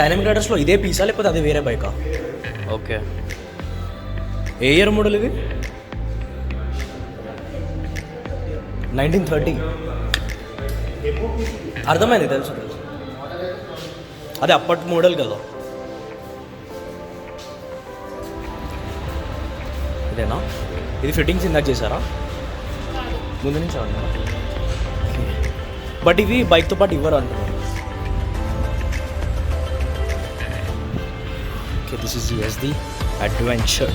Dynamic రైడర్స్లో ఇదే Pisa లేకపోతే అది వేరే బైకా? ఓకే. ఏ ఇయర్ మోడల్ ఇది? 1930. అర్థమైంది, తెలుసు. అదే అప్పటి మోడల్ కదా. ఇదేనా? ఇది ఫిట్టింగ్స్ ఇందాక చేశారా? ముందు నుంచి అన్నారా? బట్ ఇవి బైక్తో పాటు ఇవ్వరు అంటున్నారు. Okay, this is Yezdi adventure.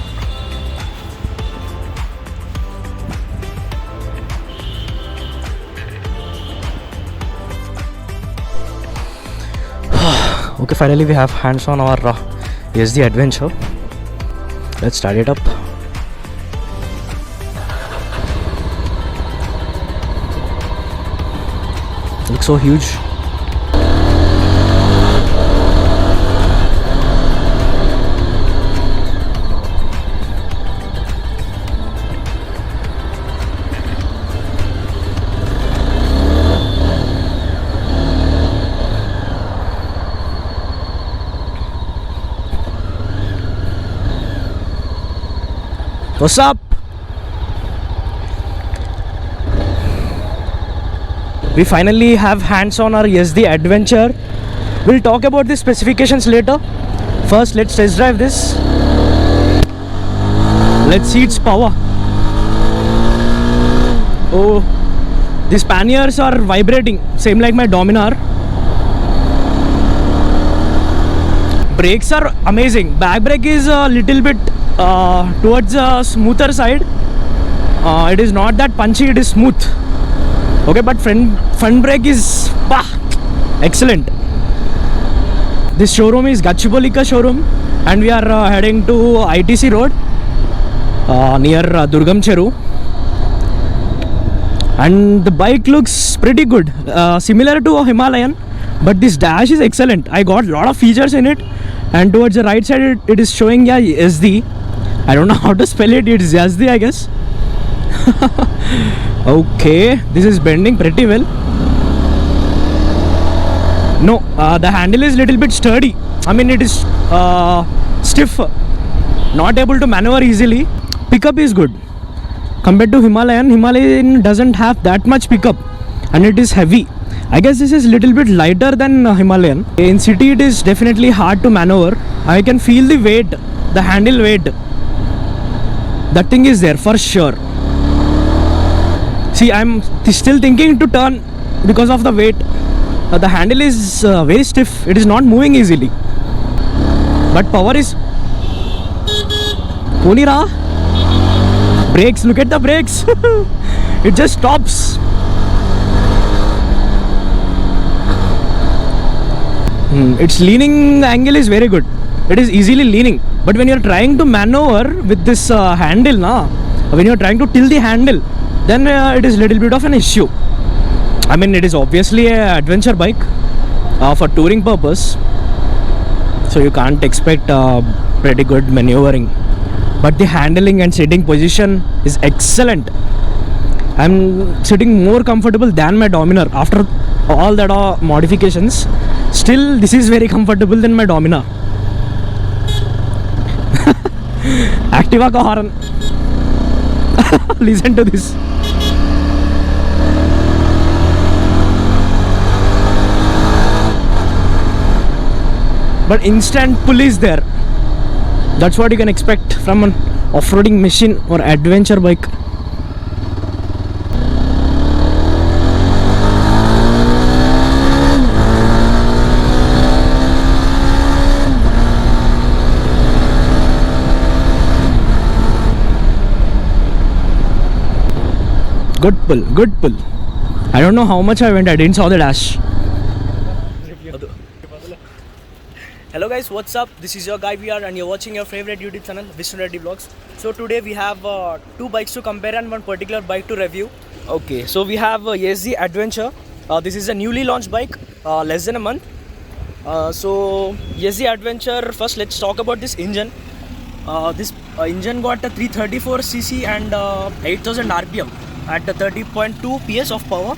Okay, finally we have hands on our Yezdi adventure. Let's start it up. Looks so huge. What's up? We finally have hands on our Yezdi adventure. We'll talk about the specifications later. First, let's test drive this. Let's see its power. Oh, these panniers are vibrating, same like my Dominar. Brakes are amazing. Back brake is a little bit towards the smoother side. It is not that punchy, it is smooth. Okay, but front brake is excellent. This showroom is Gachibowli showroom, and we are heading to ITC road near Durgam Cheru. And the bike looks pretty good, similar to a Himalayan, but this dash is excellent. I got a lot of features in it, and towards the right side it is showing Yezdi. I don't know how to spell it. It's Yezdi, I guess. Okay, this is bending pretty well. No, the handle is little bit sturdy. I mean, it is stiff, not able to maneuver easily. Pickup is good compared to Himalayan. Himalayan doesn't have that much pickup, and it is heavy. I guess this is little bit lighter than Himalayan. In city, it is definitely hard to maneuver. I can feel the weight, the handle weight. That thing is there for sure. See, I'm still thinking to turn because of the weight. The handle is very stiff. It is not moving easily. But power is... Ponira. Brakes, look at the brakes. It just stops. Its leaning angle is very good. It is easily leaning. But when you are trying to maneuver with this handle, when you are trying to tilt the handle, then it is little bit of an issue. I mean, it is obviously a adventure bike for touring purpose, so you can't expect pretty good maneuvering. But the handling and sitting position is excellent. I'm sitting more comfortable than my Dominar after all that modifications. Still, this is very comfortable than my Dominar. Activa ka horn. Listen to this. But instant pull is there. That's what you can expect from an off-roading machine or adventure bike. Good pull, good pull. I don't know how much I went, I didn't saw the dash. Hello guys, what's up? This is your guy VR and you're watching your favorite YouTube channel, Vishnu Reddy Vlogs. So today we have two bikes to compare and one particular bike to review. Okay, so we have Yezdi Adventure. This is a newly launched bike, less than a month. So Yezdi Adventure, first let's talk about this engine. This engine got a 334cc and 8000 RPM at 30.2 PS of power,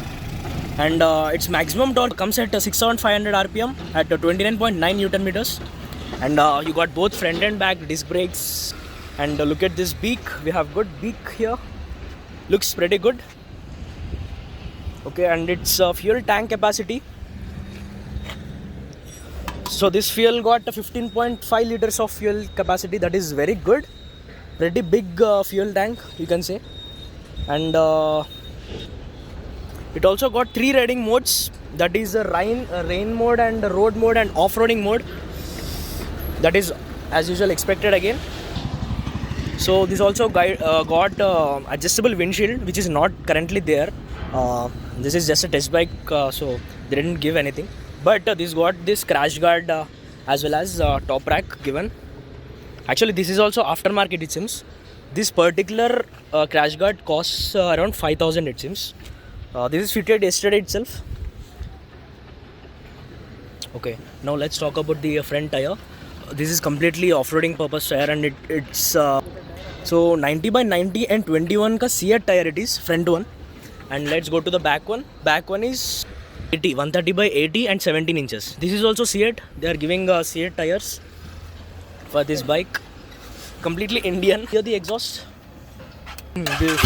and its maximum torque comes at 6500 rpm at 29.9 newton meters, and you got both front and back disc brakes. And look at this beak, we have good beak here, looks pretty good. Okay, and its fuel tank capacity, so this fuel got 15.5 liters of fuel capacity, that is very good, pretty big fuel tank you can say. And it also got 3 riding modes, that is a rain mode and road mode and off-roading mode, that is as usual expected again. So this also got adjustable windshield, which is not currently there. This is just a test bike, so they didn't give anything, but this got this crash guard as well as top rack given. Actually this is also aftermarket it seems. This particular crash guard costs around 5,000 it seems. This is fitted yesterday itself. Okay, now let's talk about the front tire. This is completely off-roading purpose tire, and it's so 90 by 90 and 21 ka Seat tire it is, front one. And let's go to the back one. Back one is 130 by 80 and 17 inches. This is also Seat. They are giving Seat tires for this bike. Completely Indian. Here the exhaust. This.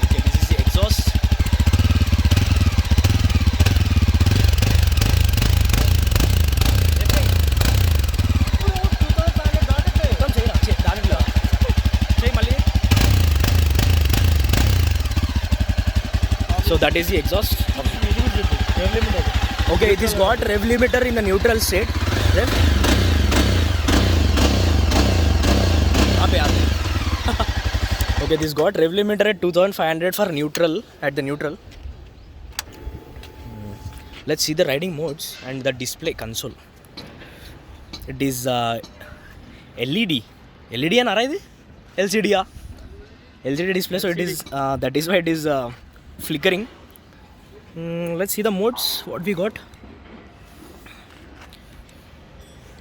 Okay, this is the exhaust. So that is the exhaust. Okay, it is got rev limiter in the neutral state. Rev. Okay, this got rev limiter at 2500 for neutral, at the neutral. Let's see the riding modes and the display console. It is LED. LED and LCD. LCD display, so it is that is why it is flickering. Let's see the modes what we got.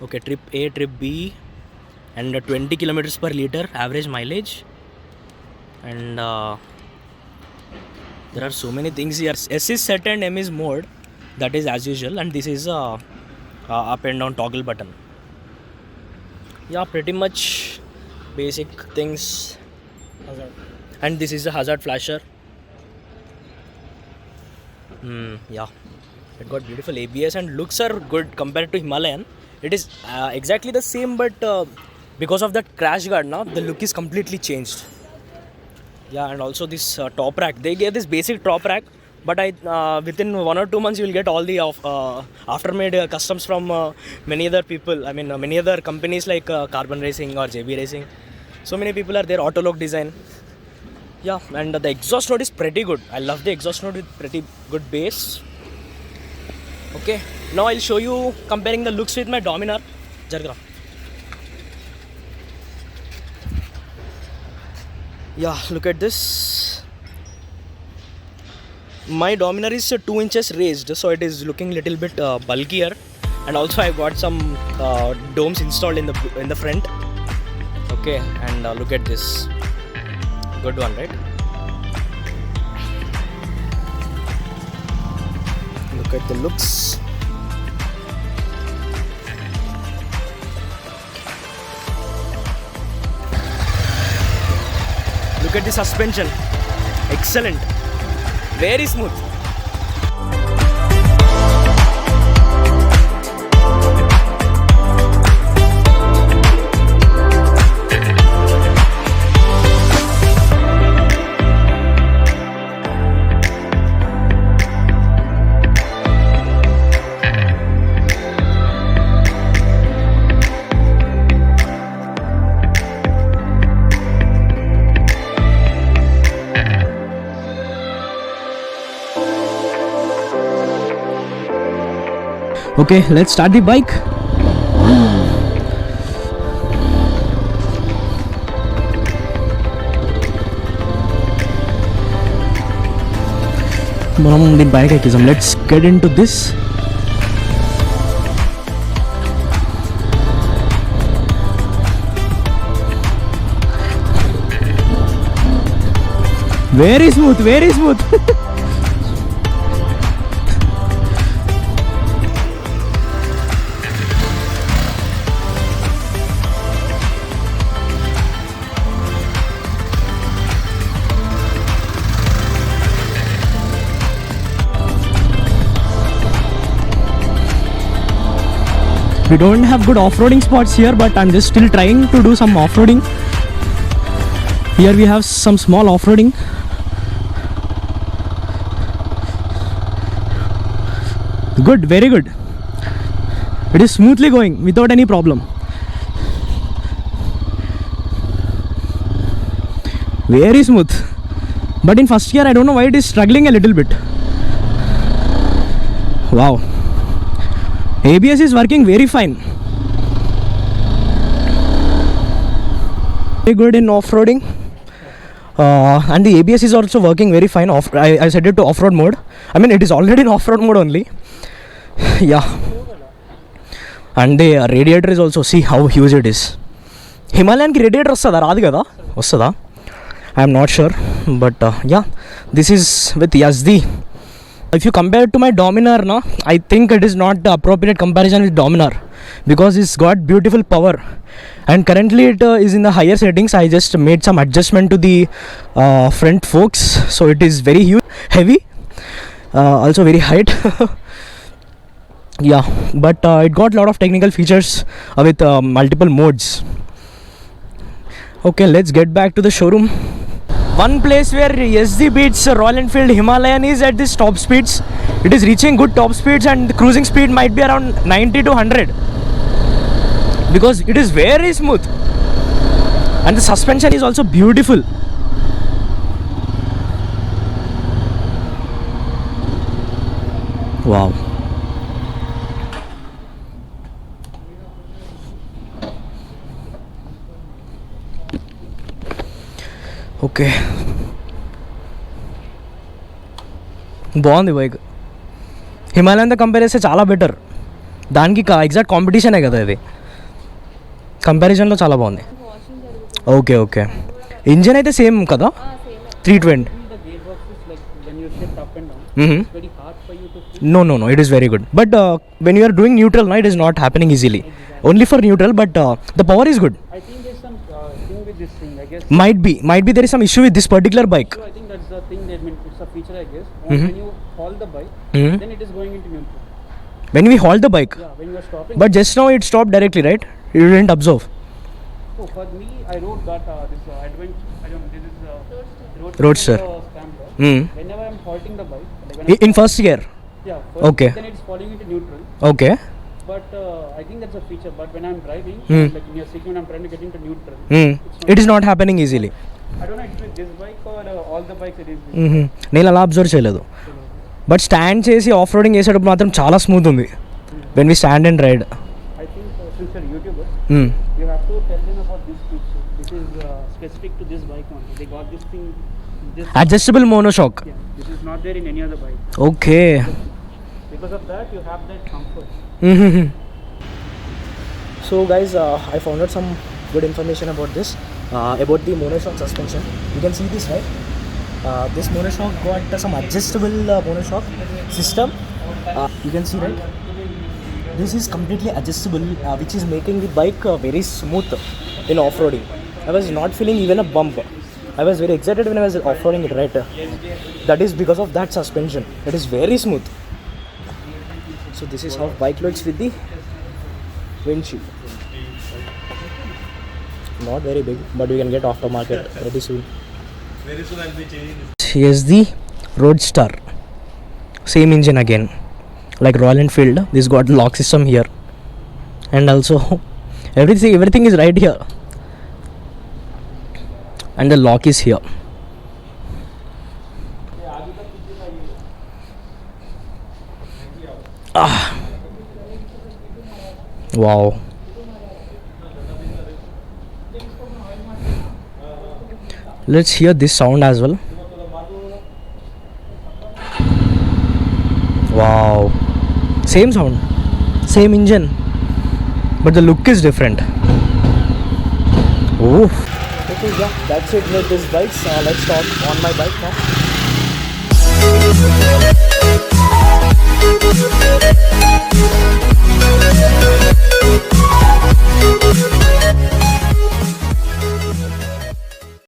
Okay, trip A, trip B, and 20 kilometers per liter average mileage. And there are so many things here. S is set and M is mode, that is as usual, and this is up and down toggle button. Yeah, pretty much basic things. And this is a hazard flasher. Yeah, it got beautiful ABS and looks are good compared to Himalayan. It is exactly the same, but because of that crash guard now, the look is completely changed. Yeah, and also this top rack. They gave this basic top rack, but within 1 or 2 months you will get all the aftermade customs from many other people. I mean many other companies like Carbon Racing or JB Racing. So many people are there. Autolock design. Yeah, and the exhaust note is pretty good. I love the exhaust note with pretty good bass. Okay, now I'll show you comparing the looks with my Dominar. Jargra. Yeah, look at this. My Dominar is 2 inches raised, so it is looking little bit bulkier. And also I got some domes installed in the front. Okay, and look at this. Good one, right? Look at the looks. Look at the suspension. Excellent. Very smooth. Okay, let's start the bike. Let's get into this. Very smooth, very smooth. We don't have good off-roading spots here, but I'm just still trying to do some off-roading. Here we have some small off-roading. Good, very good. It is smoothly going without any problem. Very smooth. But in first gear, I don't know why it is struggling a little bit. Wow. ABS is working very fine. Very good in off-roading. And the ABS is also working very fine. I set it to off-road mode. I mean, it is already in off-road mode only. Yeah. And the radiator is also, see how huge it is. Himalayan ki radiator vastada raadu kada? Vastada? I am not sure, but yeah, this is with Yezdi. If you compare it to my Dominar, no, I think it is not the appropriate comparison with Dominar because it's got beautiful power, and currently it is in the higher settings. I just made some adjustment to the front forks, so it is very huge, heavy, also very height. Yeah, but it got a lot of technical features with multiple modes. Okay, let's get back to the showroom. One place where Yezdi beats Royal Enfield Himalayan is at this top speeds. It is reaching good top speeds and the cruising speed might be around 90 to 100 because it is very smooth and the suspension is also beautiful. Wow. Okay, బాగుంది bike. హిమాలయన్తో compare చేస్తే చాలా better. దానికి exact కాంపిటీషనే కదా ఇది. కంపారిజన్లో చాలా బాగుంది. Okay okay, engine అయితే same కదా, 320. No, it is very good. But when you are doing neutral, no, it is not happening easily. Only for neutral, but the power is good. I think there's some thing with this thing, I guess. Might be there is some issue with this particular bike. So I think that's the thing that it's a feature, I guess. When you hold the bike, then it is going into neutral. When we hold the bike? Yeah, when you are stopping. But just now it stopped directly, right? You didn't observe. So for me, I wrote that this adventure. I don't know. This is Roadster. Scrambler. Whenever I'm halting the bike, like when In first gear? Yeah. First, Okay. Then it's falling into neutral. Okay. But I think that's a feature. But when I'm driving, like in your signal, I'm trying to get into neutral. It is not happening easily. I don't know if it's with this bike or all the bikes it is. నేను అలా observe చేయలేదు. But stand చేసి off roading చేసేటప్పుడు మాత్రం చాలా smooth ఉంది. When we stand and ride. I think since you're a YouTuber, you have to tell them about this feature. This is specific to this bike only. They got this thing. This adjustable monoshock. Yeah, this is not there in any other bike. Okay. Because of that, you have that comfort. So guys, I found out some good information about this, about the monoshock suspension. You can see this, right? This monoshock got some adjustable monoshock system. You can see, right? This is completely adjustable, which is making the bike very smooth in off-roading. I was not feeling even a bump. I was very excited when I was off-roading it, right? That is because of that suspension. It is very smooth. So this is how bike looks with the windshield. Not very big, but we can get aftermarket pretty soon. Very soon I'll be changing this. Here's the Roadster. Same engine again, like Royal Enfield. This got lock system here, and also everything is right here, and the lock is here. Wow. Let's hear this sound as well. Wow. Same sound, same engine, but the look is different. Oh. Okay, So yeah, that's it with this bikes. Let's talk on my bike now.